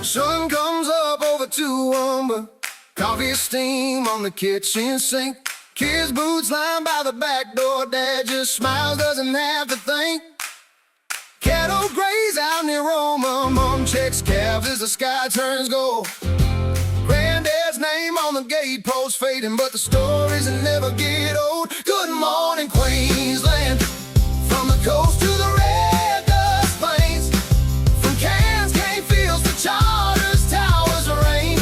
Sun comes up over 2-1, coffee steam on the kitchen sink. Kids' boots lined by the back door. Dad just smiles, doesn't have to think. Cattle graze out near Roma. Mom checks calves as the sky turns gold. Granddad's name on the gatepost fading, but the stories that never get old. Good morning, Queensland, from the coast to the red dust plains, from Cairns, cane fields to Charters, towers of rain.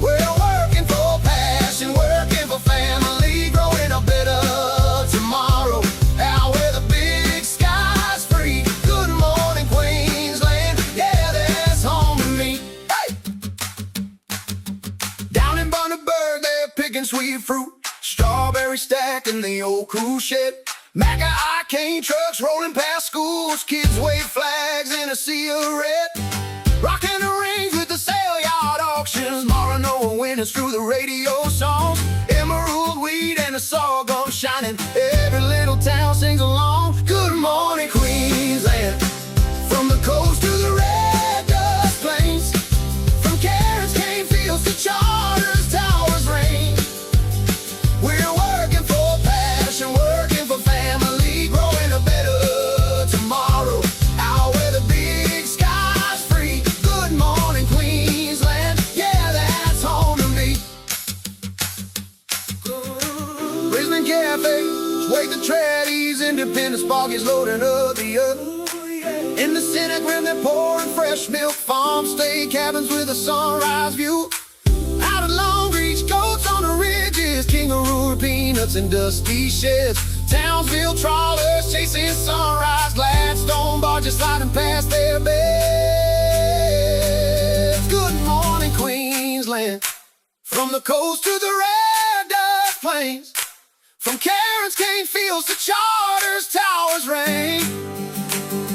We're working for passion, working for family, growing a better tomorrow, out where the big sky's free. Good morning, Queensland, yeah, that's home to me. Hey! Down in Bundaberg, they're picking sweet fruit, strawberry stacked in the old cool shed. Macca arcane trucks rolling past schools, kids wave flags in a sea of red. Rocking the rings with the sale yard auctions, Marino winners through the radio songs. Emerald weed and the sorghum shining, every little town sings along. Good morning, Queensland, from the coast to the red dust plains, from Cairns, cane fields to Charters, towers rain. We're working for passion, working for cafe, wake the tradies, independent sparkies loading up the earth. In the Senate when they're pouring fresh milk, farm stay cabins with a sunrise view. Out at Long Beach, goats on the ridges, kangaroo peanuts and dusty sheds. Townsville trawlers chasing sunrise, Gladstone barges sliding past their beds. Good morning, Queensland. From the coast to the red dust plains, from Karen's cane fields to Charters towers reign.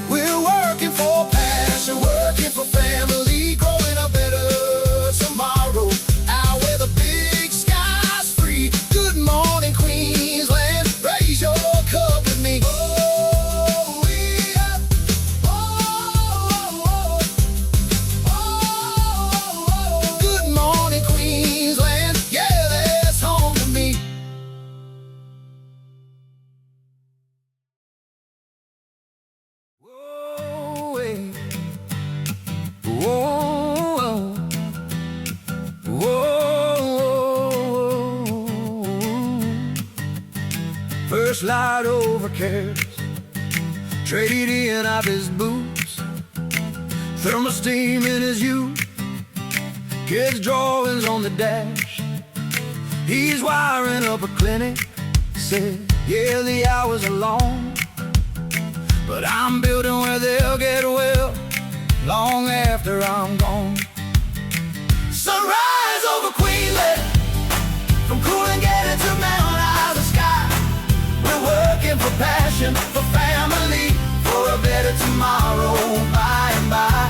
We're working for passion, working for family, growing a better tomorrow. Out where the big sky's free. Good morning, Queensland. Raise your cup with me. Oh, we up. Oh, good morning, Queensland. Yeah, that's home to me. Whoa, hey. Whoa, whoa. First light over cares, trading off his boots, thermal steam in his youth, kids' drawings on the dash. He's wiring up a clinic, said, yeah, the hours are long, but I'm building where they'll get well long after I'm gone. Sunrise over Queensland, from Coolangatta to Mount Isa sky. We're working for passion, for family, for a better tomorrow by and by.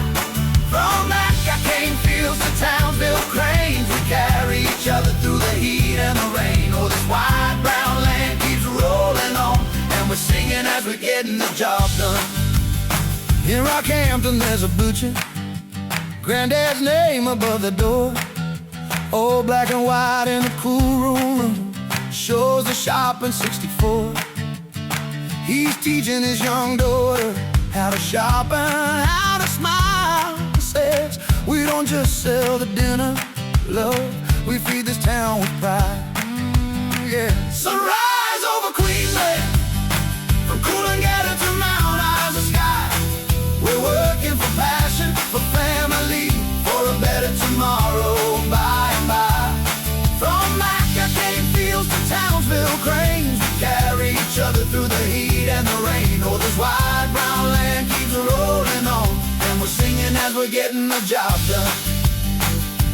From Outback cane fields to Townsville cranes, we carry each other through the heat and the rain. Oh, this wide brown land keeps rolling on, and we're singing as we're getting the job done. In Rockhampton there's a butcher, Granddad's name above the door. Old black and white in the cool room shows the shop in '64. He's teaching his young daughter how to shop and how to smile. Says, we don't just sell the dinner, love, we feed this town with pride. Yeah. Sunrise over Queensland, from Coolangatta to Mount Isa sky. We're working for passion, for family, for a better tomorrow by and by. From Outback cane fields to Townsville cranes, we carry each other through the heat and the rain. Oh, this wide brown land keeps rolling on, and we're singing as we're getting the job done.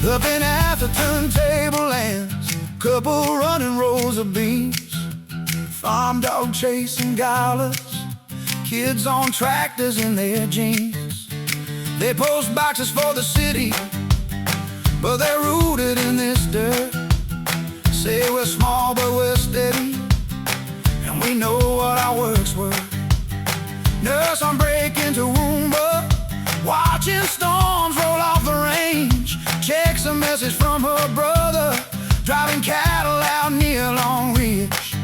Up in Atherton tablelands, couple running rows of beans, farm dog chasing galas, kids on tractors in their jeans. They post boxes for the city, but they're rooted in this dirt. Say we're small but we're steady, and we know what our work's worth. Nurse on break into Roomba, watching storms roll off the range. Checks a message from her brother, driving cattle out near Long Ridge.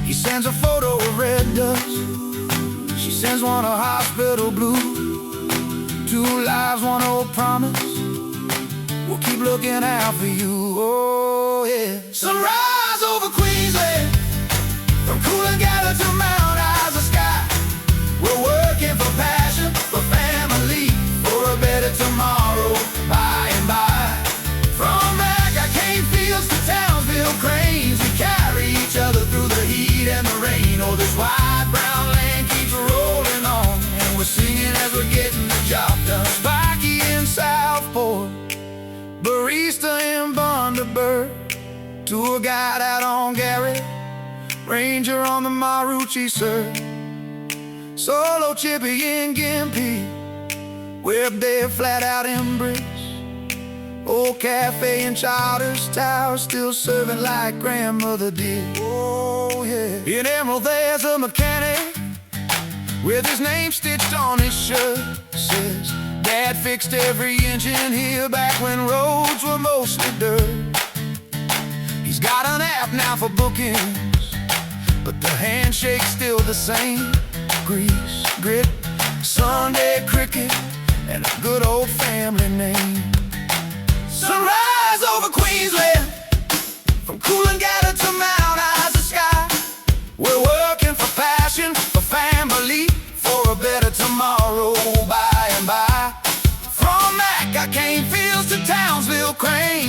He sends a photo of red dust, she sends one a hospital blue. Two lives, one old promise, we'll keep looking out for you. Oh yeah. Sunrise over Queensland, from Coolangatta to Mount Isa sky. We're working for passion, for family, for a better tomorrow by and by. From Outback cane fields to Townsville cranes, we carry each other through the heat and the rain. Oh, this wide brown land keeps rolling on, and we're singing as we're getting the job done. Spiky in Southport, barista in Bundaberg, tour guide out on Garrett, ranger on the Marucci sir, solo chippy in Gympie, whip there flat out in Briss. Old cafe in Charters Tower, still serving like grandmother did. Oh yeah. In Emerald there's a mechanic with his name stitched on his shirt. Says, Dad fixed every engine here back when roads were mostly dirt. He's got an app now for bookings, but the handshake's still the same. Grease, grit, Sunday cricket, and a good old family name. Sunrise over Queensland, from Coolangatta to Mount Isa sky.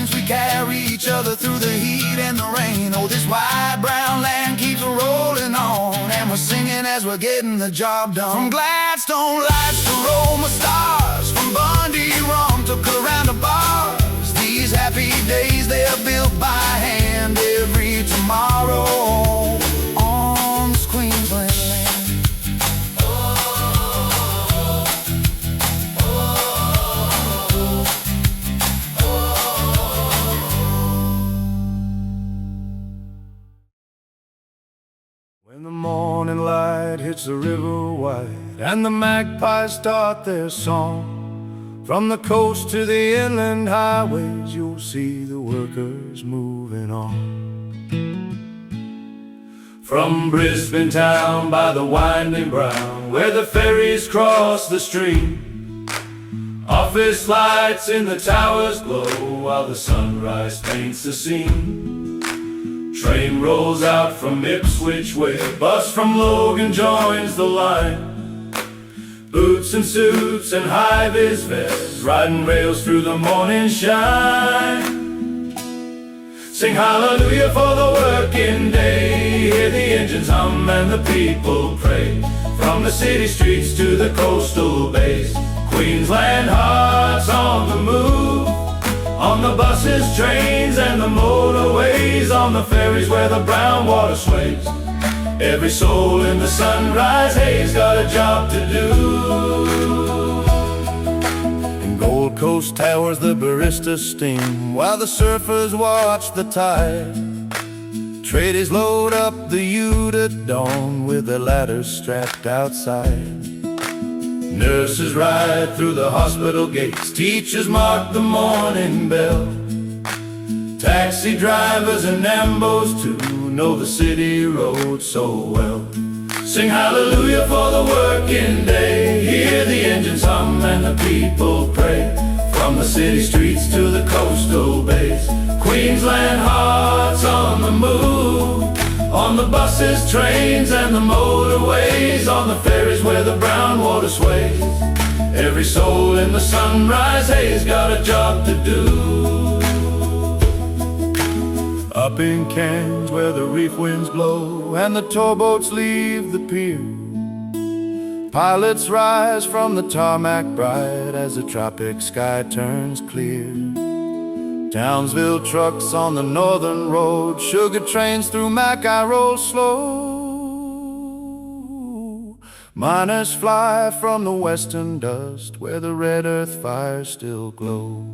dreams, we carry each other through the heat and the rain. Oh, this wide brown land keeps rolling on, and we're singing as we're getting the job done. From Gladstone lights to Roma stars, from Bundy rum to Coranda bars, these happy days, they're built by hand every tomorrow on this Queensland land. When the morning light hits the river wide and the magpies start their song, from the coast to the inland highways you'll see the workers moving on. From Brisbane town by the winding brown, where the ferries cross the stream, office lights in the towers glow while the sunrise paints the scene. Train rolls out from Ipswich where a bus from Logan joins the line. Boots and suits and high-vis vests, riding rails through the morning shine. Sing hallelujah for the working day, hear the engines hum and the people pray. From the city streets to the coastal bays, Queensland hearts on the move. On the buses, trains and the motorways, on the ferries where the brown water sways, every soul in the sunrise haze got a job to do. In Gold Coast towers the baristas steam while the surfers watch the tide. Tradies load up the ute at dawn with their ladders strapped outside. Nurses ride through the hospital gates, teachers mark the morning bell. Taxi drivers and ambos too know the city roads so well. Sing hallelujah for the working day, hear the engines hum and the people pray. From the city streets to the coastal bays, Queensland hearts on the move. On the buses, trains and the motorways, on the ferries where the brown water sways, every soul in the sunrise haze got a job to do. Up in Cairns where the reef winds blow and the towboats leave the pier, pilots rise from the tarmac bright as the tropic sky turns clear. Townsville trucks on the northern road, sugar trains through Mackay roll slow. Miners fly from the western dust where the red earth fires still glow.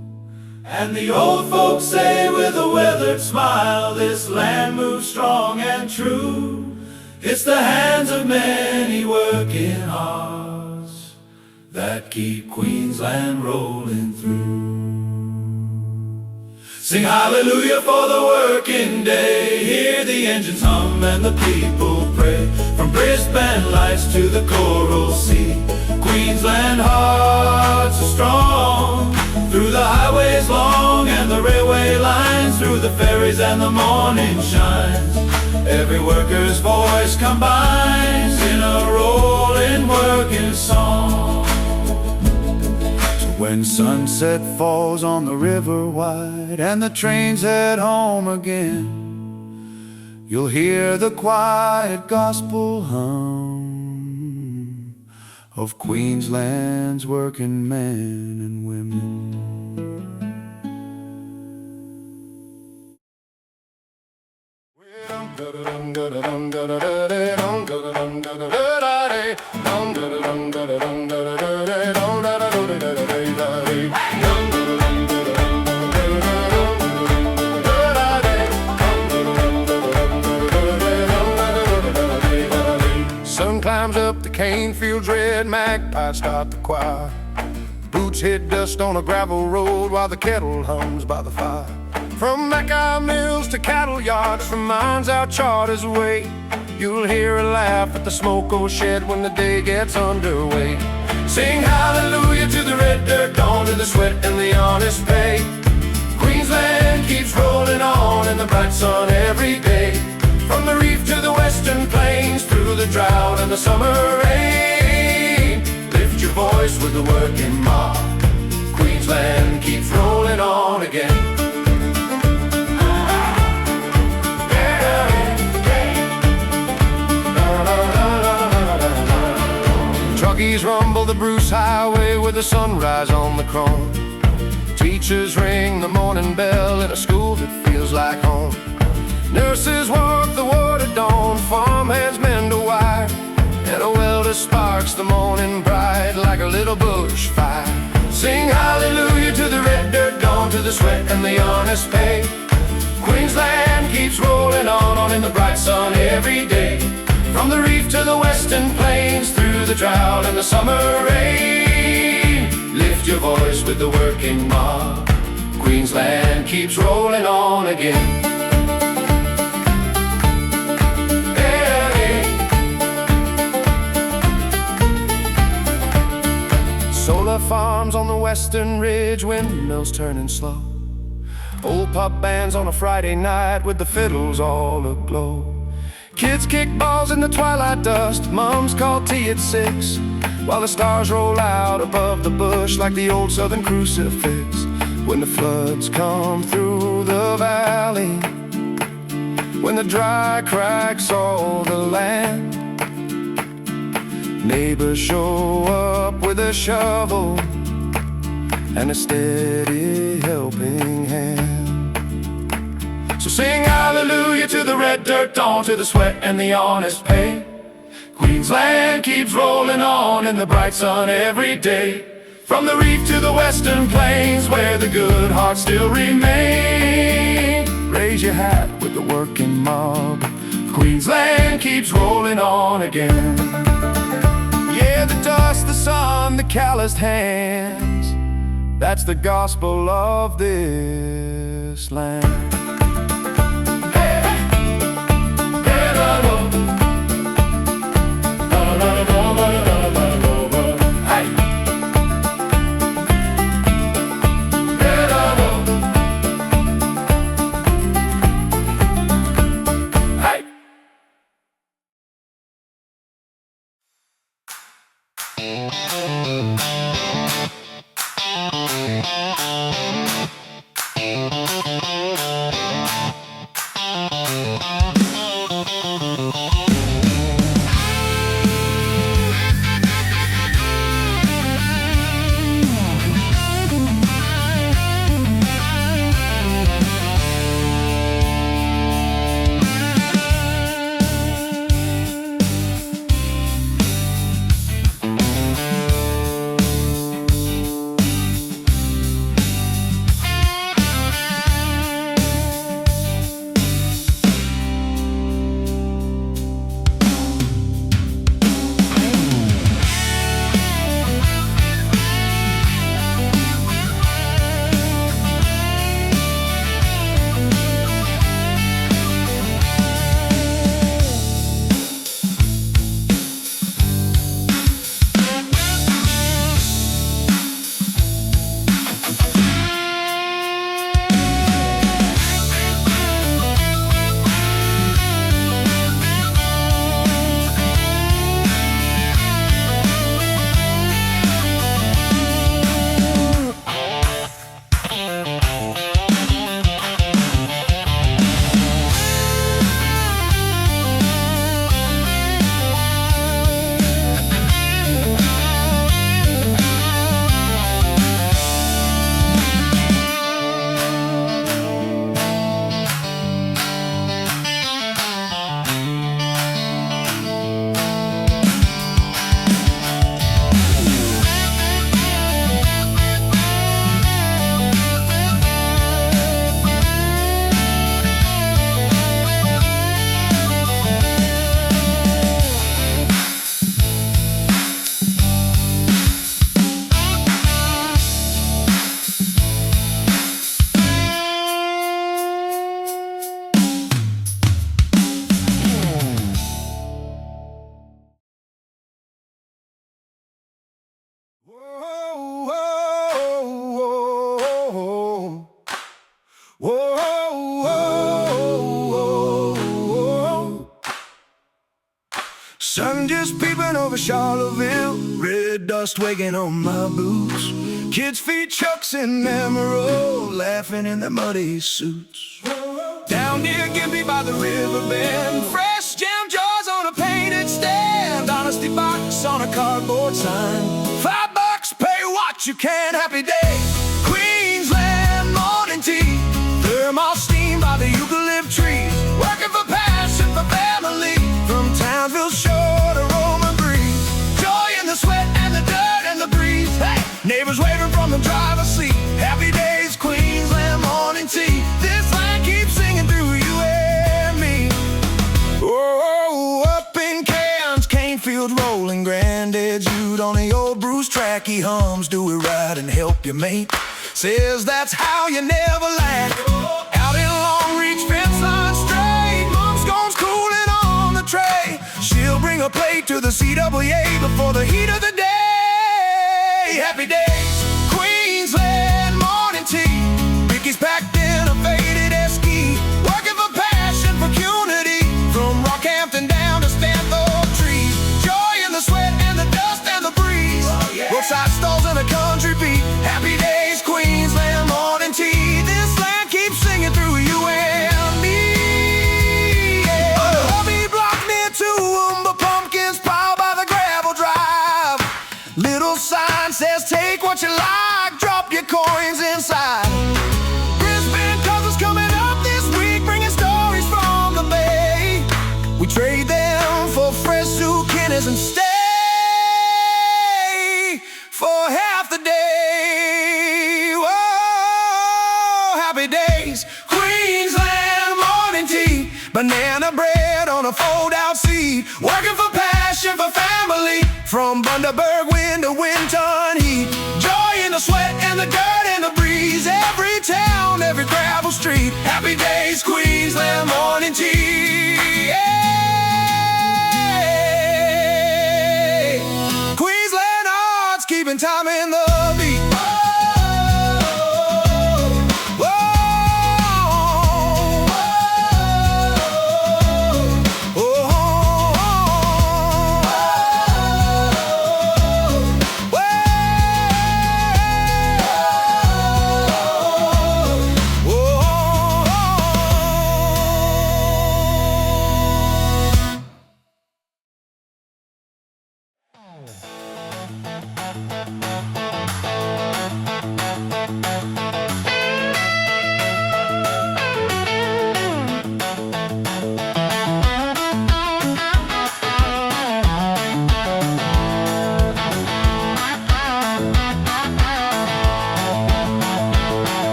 And the old folks say with a weathered smile, this land moves strong and true. It's the hands of many working hearts that keep Queensland rolling through. Sing hallelujah for the working day, hear the engines hum and the people pray. From Brisbane lights to the Coral Sea, Queensland hearts are strong. Through the highways long and the railway lines, through the ferries and the morning shines, every worker's voice combines in a rolling working song. When sunset falls on the river wide and the trains head home again, you'll hear the quiet gospel hum of Queensland's working men and women. Sun climbs up the cane fields, red magpies start the choir. Boots hit dust on a gravel road while the kettle hums by the fire. From Mackay mills to cattle yards, from mines out Charters Way, you'll hear a laugh at the smoke o' shed when the day gets underway. Sing hallelujah to the red dirt dawn, to the sweat and the honest pay. Queensland keeps rolling on in the bright sun every day. From the reef to the western plains, through the drought and the summer rain, lift your voice with the working mob. Queensland keeps rolling on again. Bruce Highway with the sunrise on the chrome. Teachers ring the morning bell in a school that feels like home. Nurses walk the ward at dawn, farmhands mend a wire, and a welder sparks the morning bright like a little bush fire. Sing hallelujah to the red dirt dawn, to the sweat and the honest pay. Queensland keeps rolling on in the bright sun every day. From the reef to the western plains, through the drought and the summer rain, lift your voice with the working mob. Queensland keeps rolling on again. Solar farms on the western ridge, windmills turning slow. Old pub bands on a Friday night with the fiddles all aglow. Kids kick balls in the twilight dust, moms call tea at 6, while the stars roll out above the bush like the old southern crucifix. When the floods come through the valley, when the dry cracks all the land, neighbors show up with a shovel and a steady helping hand. So sing hallelujah to the red dirt dawn, to the sweat and the honest pay. Queensland keeps rolling on in the bright sun every day. From the reef to the western plains, where the good hearts still remain. Raise your hat with the working mob. Queensland keeps rolling on again. Yeah, the dust, the sun, the calloused hands, that's the gospel of this land. Sun just peeping over Charlottesville, red dust waking on my boots. Kids feed trucks in Emerald, laughing in their muddy suits. Down near Gimpy by the river bend, fresh jam jars on a painted stand, honesty box on a cardboard sign. you can. Happy days, Queensland Morning Tea. Thermal steam by the eucalypt trees. Working for passion, for family. From Townsville shore to Roman breeze. Joy in the sweat and the dirt and the breeze. Hey, neighbors waving from the driver's seat. Happy days, Queensland Morning Tea. This line keeps singing through you and me. Oh, up in Cairns, Canefield, Rollin, Granddad Jude on the old Bruce track. He hums, do it right and help your mate. Says that's how you never lack. Out in Long Reach, fence line straight. Mom's scones cooling on the tray. She'll bring a plate to the CWA before the heat of the day. Happy days, Queensland Morning Tea. Ricky's packed in a faded esky. Working for passion, for community. From Rockhampton down to Stanthorpe trees. Joy in the sweat and the dust and the breeze. Roadside stalls and a country beat. Happy days, Queensland Morning Tea. This land keeps singing through you and me. Yeah. A hubby block near Toowoomba, pumpkins piled by the gravel drive. Little sign says take what you like, drop your coins inside. Brisbane cousins coming up this week, bringing stories from the bay. We trade them for fresh zucchinis and stay for half the day. Whoa, happy days, Queensland Morning Tea. Banana bread on a fold-out seat. Working for passion, for family. From Bundaberg wind to Winton heat. Joy in the sweat and the dirt and the breeze. Every town, every gravel street. Happy days, Queensland Morning Tea. Yeah. Queensland arts keeping time in the beat.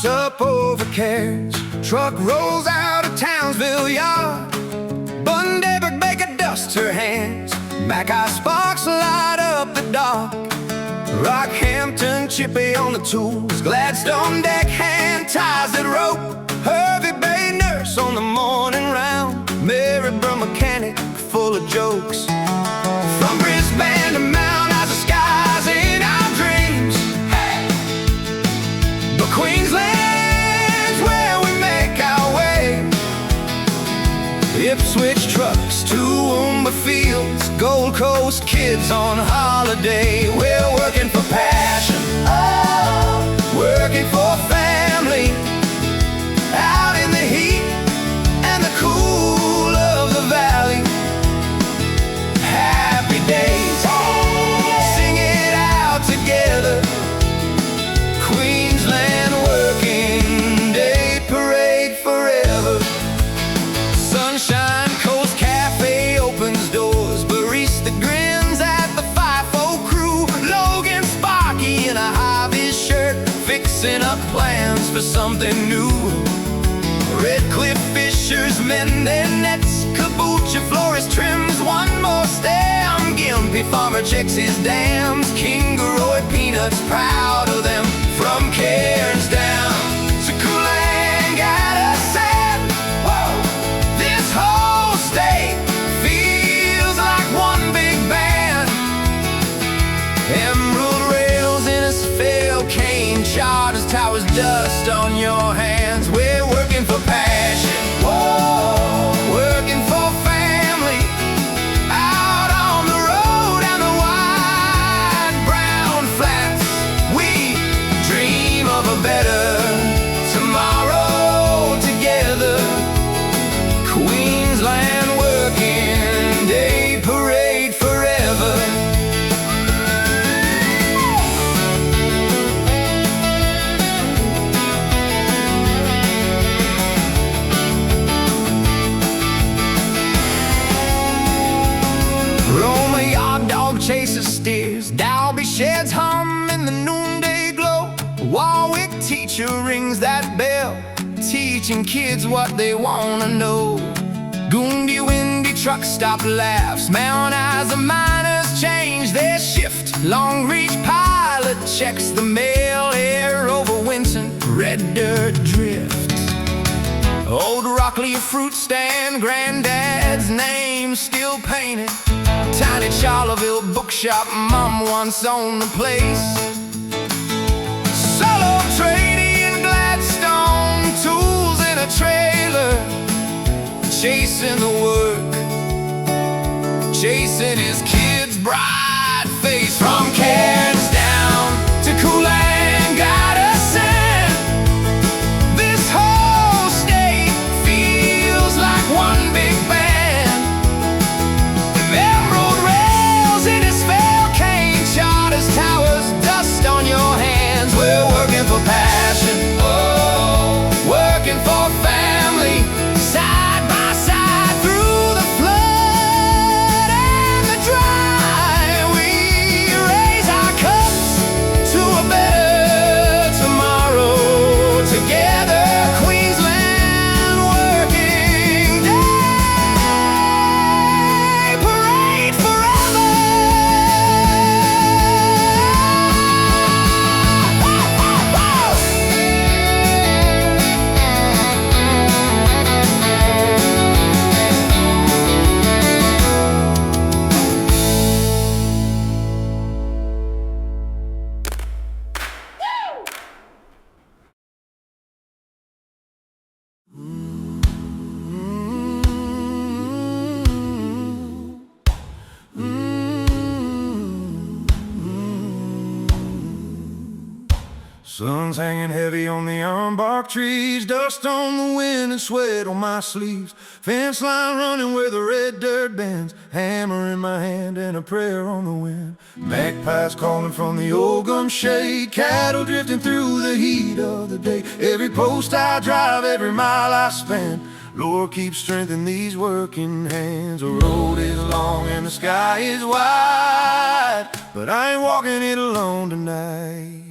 picks up over cares. Truck rolls out of Townsville yard. Bundaberg Baker dusts her hands. Mackay sparks light up the dark. Rockhampton Chippy on the tools. Gladstone deckhand ties that rope. Hervey Bay nurse on the morning round. Maryborough mechanic full of jokes. From Brisbane to Mount Isa skies in our dreams. Hey! But Queensland's where we make our way. Ipswich trucks to Woomba fields. Gold Coast kids on holiday. We're working for passion, working for family. Out in the heat and the cool of the valley. Happy days, sing it out together. Queensland Working Day Parade forever. Sunshine Coast Cafe opens doors. Barista grins at the FIFO crew. Logan Sparky in a hobbyist shirt, fixing up plans for something new. Redcliffe Fishers mend their nets. Caboolture florist trims one more stem. Gympie farmer checks his dams. Kingaroy peanuts proud of them. From Cairns down to Coolangatta, whoa, this whole state feels like one big band. Emerald rails in a fail cane. Charters, towers, dust on your hands. We're working for passion, whoa, working for family. Out on the road and the wide brown flats, we dream of a better tomorrow together. Queensland Working Day Parade forever. Roma yard dog chases steers. Dalby sheds hum in the noonday glow. Warwick teacher rings that bell, teaching kids what they wanna know. Goondy windy truck stop laughs. Mount Isa miners change their shift. Long Reach pilot checks the mail. Air over Winton, red dirt drifts. Old Rockley fruit stand, granddad's name still painted. Tiny Charleville bookshop, mom once owned the place. Solo tradie in Gladstone, tools in a trailer. Chasing the work, chasing his kid's bright face. From Cairns down to Coolangatta, this whole state feels like one big band. Emerald rails in his fail cane. Charters, towers, dust on your hands. We're working for passion, oh, working for family. Side by side through the flood and the dry, we raise our cups to a better tomorrow together. Queensland Working Day Parade forever. Sun's hanging heavy on the unbarked trees. Dust on the wind and sweat on my sleeves. Fence line running where the red dirt bends. Hammer in my hand and a prayer on the wind. Magpies calling from the old gum shade. Cattle drifting through the heat of the day. Every post I drive, every mile I spend, Lord, keep strength in these working hands. The road is long and the sky is wide, but I ain't walking it alone tonight.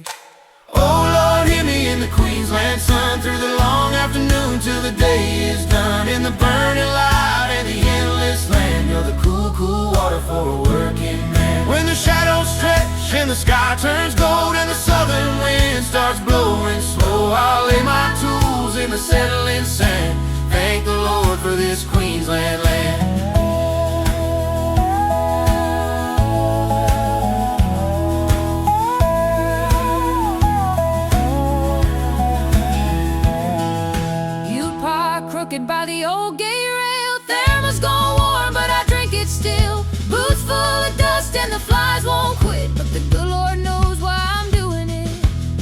Oh Lord, hear me in the Queen Queensland sun through the long afternoon till the day is done. In the burning light and the endless land, you're the cool, cool water for a working man. When the shadows stretch and the sky turns gold and the southern wind starts blowing slow, I'll lay my tools in the settling sand. Thank the Lord for this Queensland land. By the old gate rail, thermos gone warm, but I drink it still. Boots full of dust and the flies won't quit, but the good Lord knows why I'm doing it.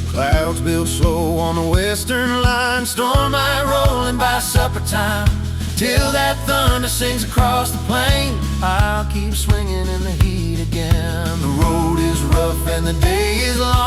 Clouds build slow on the western line, storm eye rolling by supper time. Till that thunder sings across the plain, I'll keep swinging in the heat again. The road is rough and the day is long,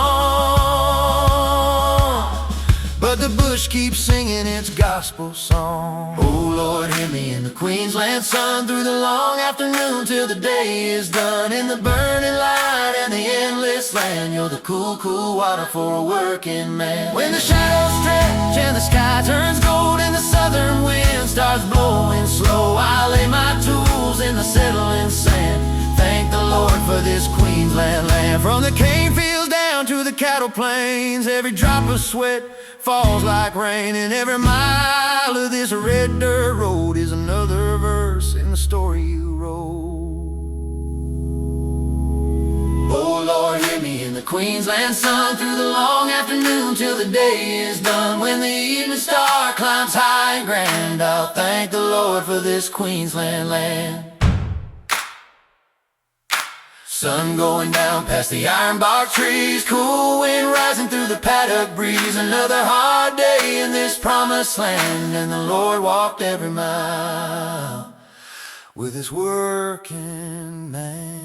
but the bush keeps singing its gospel song. Oh Lord, hear me in the Queensland sun through the long afternoon till the day is done. In the burning light and the endless land, you're the cool, cool water for a working man. When the shadows stretch and the sky turns gold and the southern wind starts blowing slow, I'll lay my tools in the settling sand. Thank the Lord for this Queensland land. From the cane fields down to the cattle plains, every drop of sweat falls like rain, and every mile of this red dirt road is another verse in the story you wrote. Oh Lord, hear me in the Queensland sun through the long afternoon till the day is done. When the evening star climbs high and grand, I'll thank the Lord for this Queensland land. Sun going down past the ironbark trees, cool wind rising through the paddock breeze. Another hard day in this promised land, and the Lord walked every mile with his working man.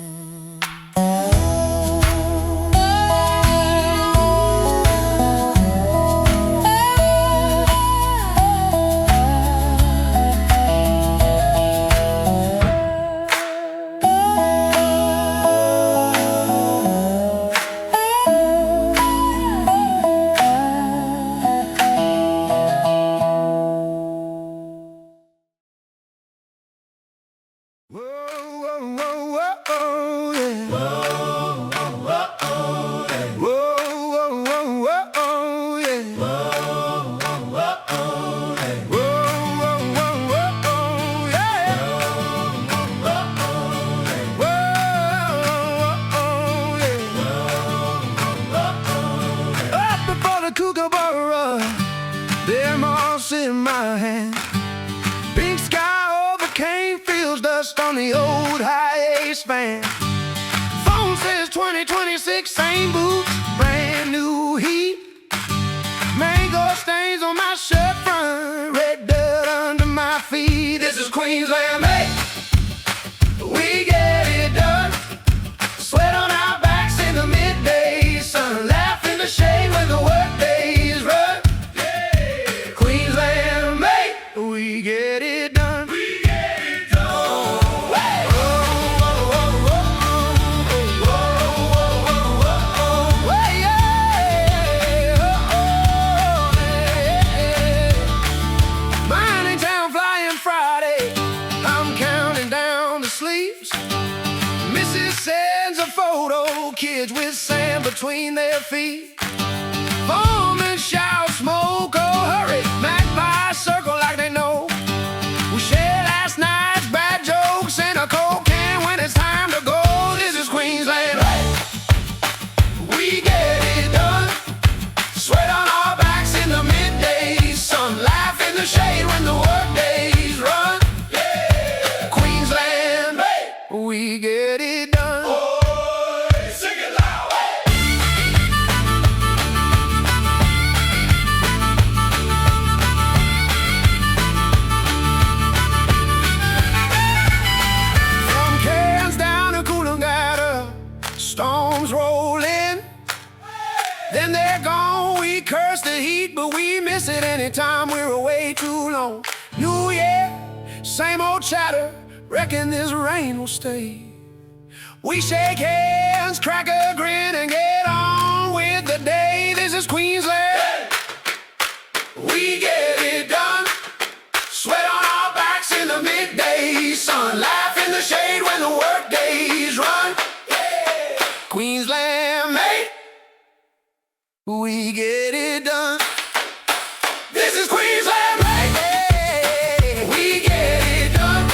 On the old high ace fan, phone says 2026, same boots, brand new heat. Mango stains on my shirt front, red dirt under my feet. This is Queensland made, we get it done. Sweat on our backs in the midday sun, laugh in the shade when the work days run. Yeah. Queensland made, we get it done. Kids with sand between their feet, foam and shout, smoke, oh hurry, magpie circle like they know. We share last night's bad jokes in a cold can when it's time to go. This is Queensland, we get it done. Sweat on our backs in the midday sun, laugh in the shade when the work days run. Yeah. Queensland, we get it done. Storms roll in, then they're gone. We curse the heat, but we miss it anytime we're away too long. New Year, same old chatter, reckon this rain will stay. We shake hands, crack a grin, and get on with the day. This is Queensland, we get it done. Sweat on our backs in the midday sun. Laugh in the shade when the work days run. Yeah. Queensland made, we get it done. This is Queensland made, we get it done.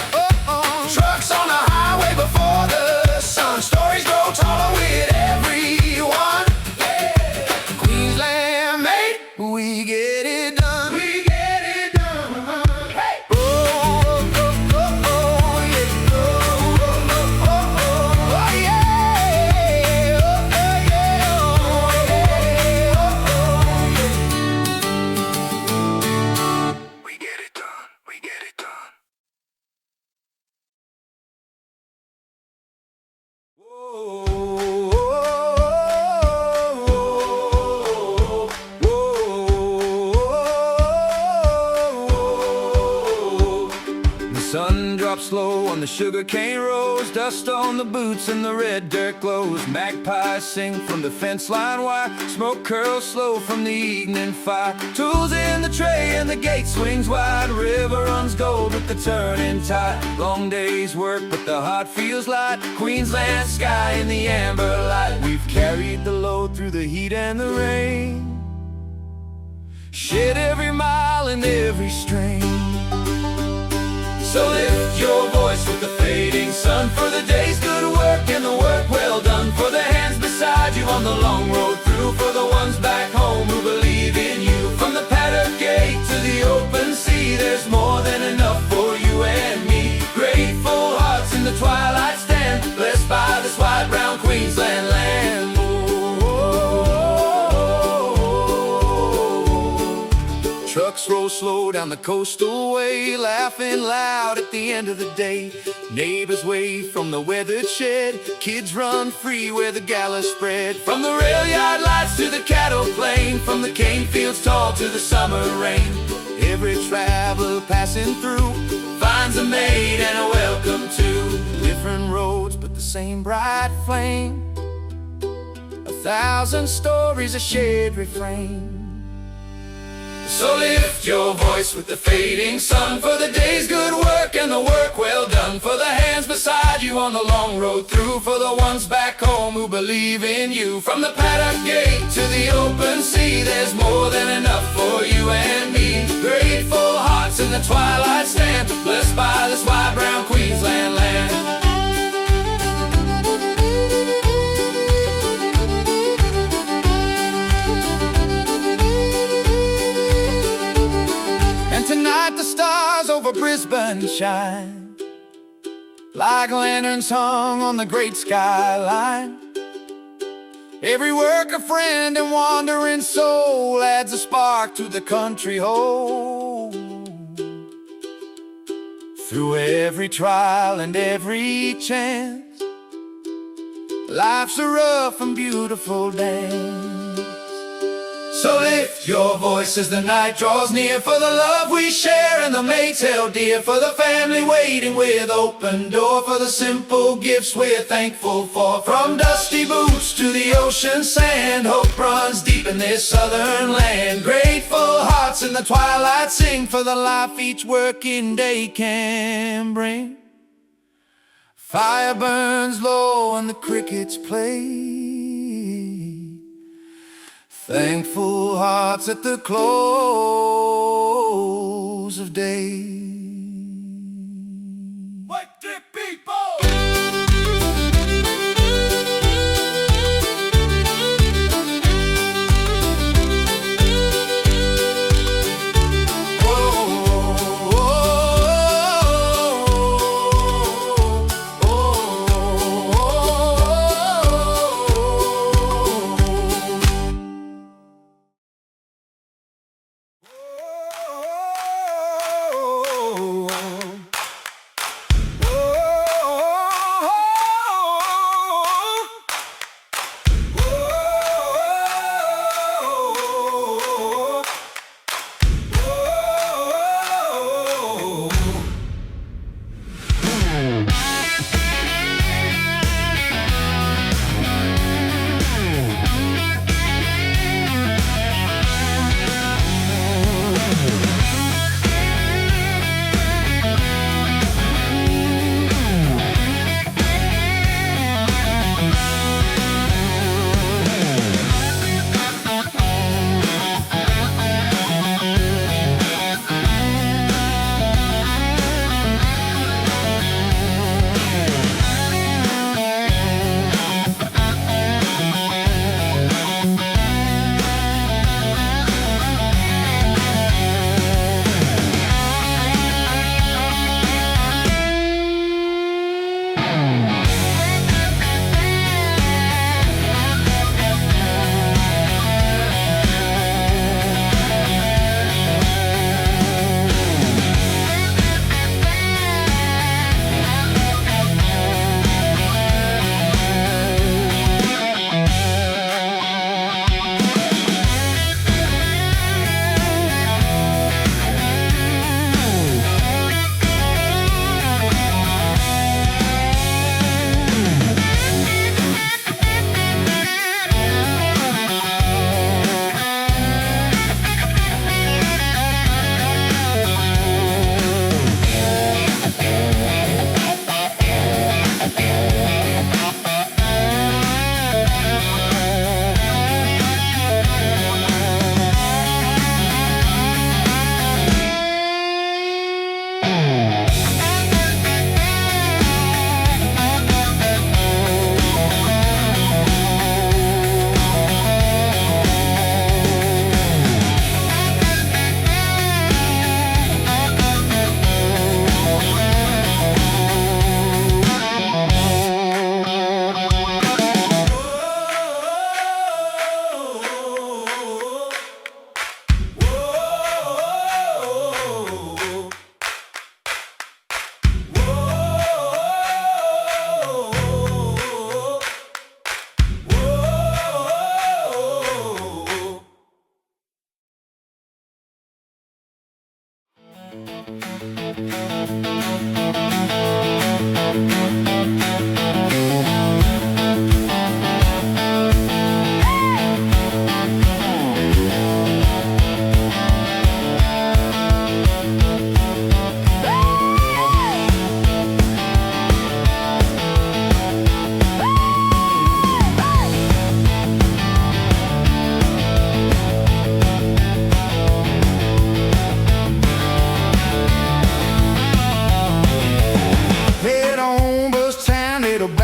Trucks on the highway before the sun. Stories grow taller with everyone. Queensland made, we get it done. We get it done. Hey. Oh, oh, oh, oh, yeah. Oh, oh, oh, oh, oh, yeah. Oh, yeah. Oh, yeah. We get it done. We get it done. The sun drops slow on the sugarcane rows. Dust on the boots and the red dirt glows. Magpies sing from the fence line wire. Smoke curls slow from the evening fire. Tools in the tray and the gate swings wide. River runs gold with the turning tide. Long day's work but the heart feels light. Queensland sky in the amber light. We've carried the load through the heat and the rain. Shed every mile and every strain. So lift your voice with the fading sun. For the day's good work and the work well done. For the hands beside you on the long road through. For the ones back home who believe in you. From the paddock gate to the open sea, there's more than enough for you and me. Grateful hearts in the twilight stand, blessed by this wide brown Queensland land. Trucks roll slow down the coastal way, laughing loud at the end of the day. Neighbors wave from the weathered shed, kids run free where the gala spread. From the rail yard lights to the cattle plain, from the cane fields tall to the summer rain. Every traveler passing through finds a mate and a welcome to. Different roads but the same bright flame, 1,000 stories, a shared refrain. So lift your voice with the fading sun. For the day's good work and the work well done. For the hands beside you on the long road through. For the ones back home who believe in you. From the paddock gate to the open sea, there's more than enough for you and me. Grateful hearts in the twilight stand, blessed by this wide brown Queensland land. Tonight the stars over Brisbane shine, like lanterns hung on the great skyline. Every worker, friend and wandering soul adds a spark to the country whole. Through every trial and every chance, life's a rough and beautiful dance. So lift your voice as the night draws near. For the love we share and the mates held dear. For the family waiting with open door. For the simple gifts we're thankful for. From dusty boots to the ocean sand, hope runs deep in this southern land. Grateful hearts in the twilight sing for the life each working day can bring. Fire burns low and the crickets play. Thankful hearts at the close of day. What did people?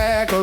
Outback or